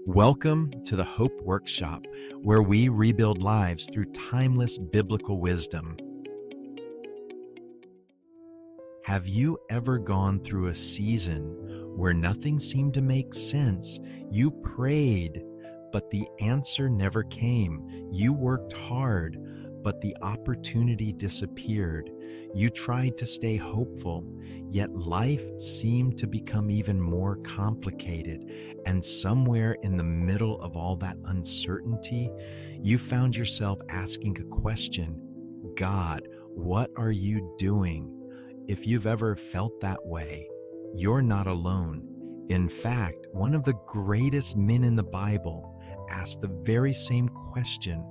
Welcome to the Hope Workshop, where we rebuild lives through timeless biblical wisdom. Have you ever gone through a season where nothing seemed to make sense? You prayed, but the answer never came. You worked hard, but the opportunity disappeared. You tried to stay hopeful, yet life seemed to become even more complicated. And somewhere in the middle of all that uncertainty, you found yourself asking a question: God, what are you doing? If you've ever felt that way, you're not alone. In fact, one of the greatest men in the Bible asked the very same question.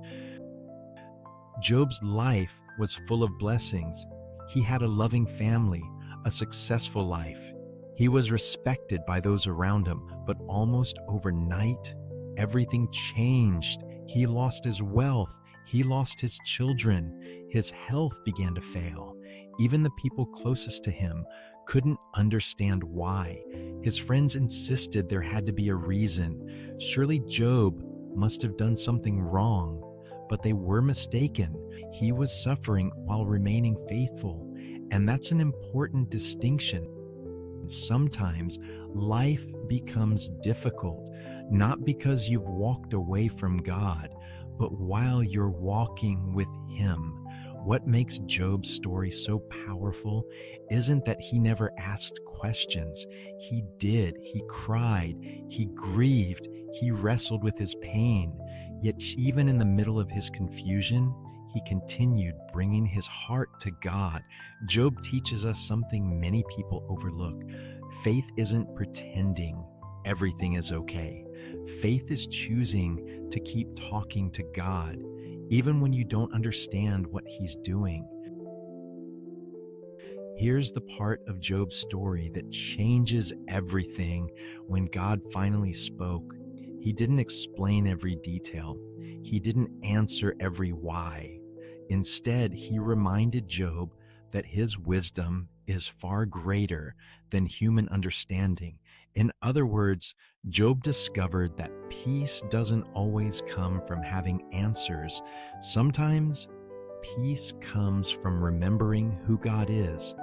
Job's life was full of blessings. He had a loving family, a successful life. He was respected by those around him, but almost overnight, everything changed. He lost his wealth. He lost his children. His health began to fail. Even the people closest to him couldn't understand why. His friends insisted there had to be a reason. Surely Job must have done something wrong, but they were mistaken. He was suffering while remaining faithful, and that's an important distinction. Sometimes life becomes difficult, not because you've walked away from God, but while you're walking with Him. What makes Job's story so powerful isn't that he never asked questions. He did. He cried. He grieved. He wrestled with his pain. Yet even in the middle of his confusion, he continued bringing his heart to God. Job teaches us something many people overlook. Faith isn't pretending everything is okay. Faith is choosing to keep talking to God, even when you don't understand what He's doing. Here's the part of Job's story that changes everything. When God finally spoke, He didn't explain every detail. He didn't answer every why. Instead, He reminded Job that his wisdom is far greater than human understanding. In other words, Job discovered that peace doesn't always come from having answers. Sometimes peace comes from remembering who God is.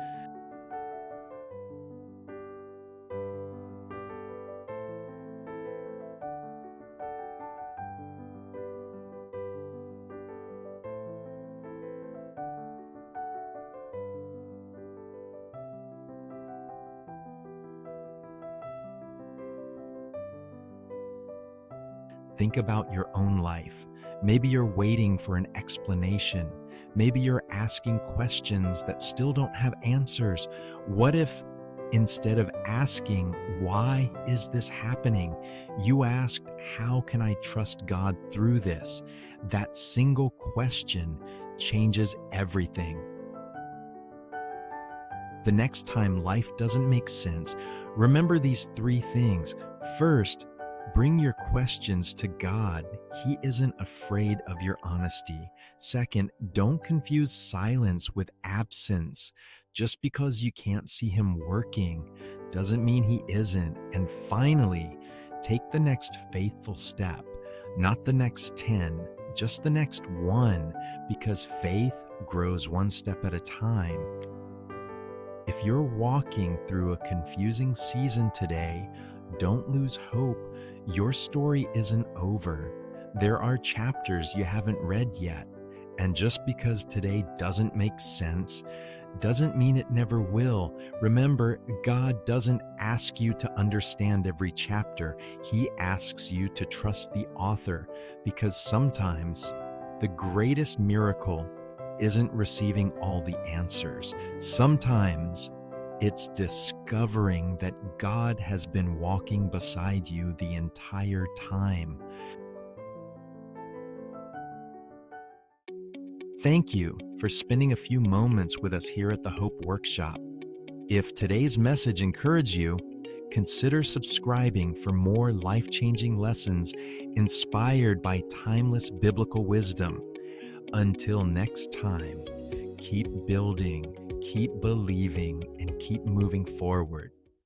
Think about your own life. Maybe you're waiting for an explanation. Maybe you're asking questions that still don't have answers. What if, instead of asking, "Why is this happening?" you asked, "How can I trust God through this?" That single question changes everything. The next time life doesn't make sense, remember these three things. First, bring your questions to God. He isn't afraid of your honesty. Second, don't confuse silence with absence. Just because you can't see Him working doesn't mean He isn't. And finally, take the next faithful step, not the next 10, just the next one, because faith grows one step at a time. If you're walking through a confusing season today, don't lose hope. Your story isn't over. There are chapters you haven't read yet. And just because today doesn't make sense, doesn't mean it never will. Remember, God doesn't ask you to understand every chapter. He asks you to trust the author, because sometimes the greatest miracle isn't receiving all the answers. Sometimes it's discovering that God has been walking beside you the entire time. Thank you for spending a few moments with us here at the Hope Workshop. If today's message encouraged you, consider subscribing for more life-changing lessons inspired by timeless biblical wisdom. Until next time, keep building, keep believing, and keep moving forward.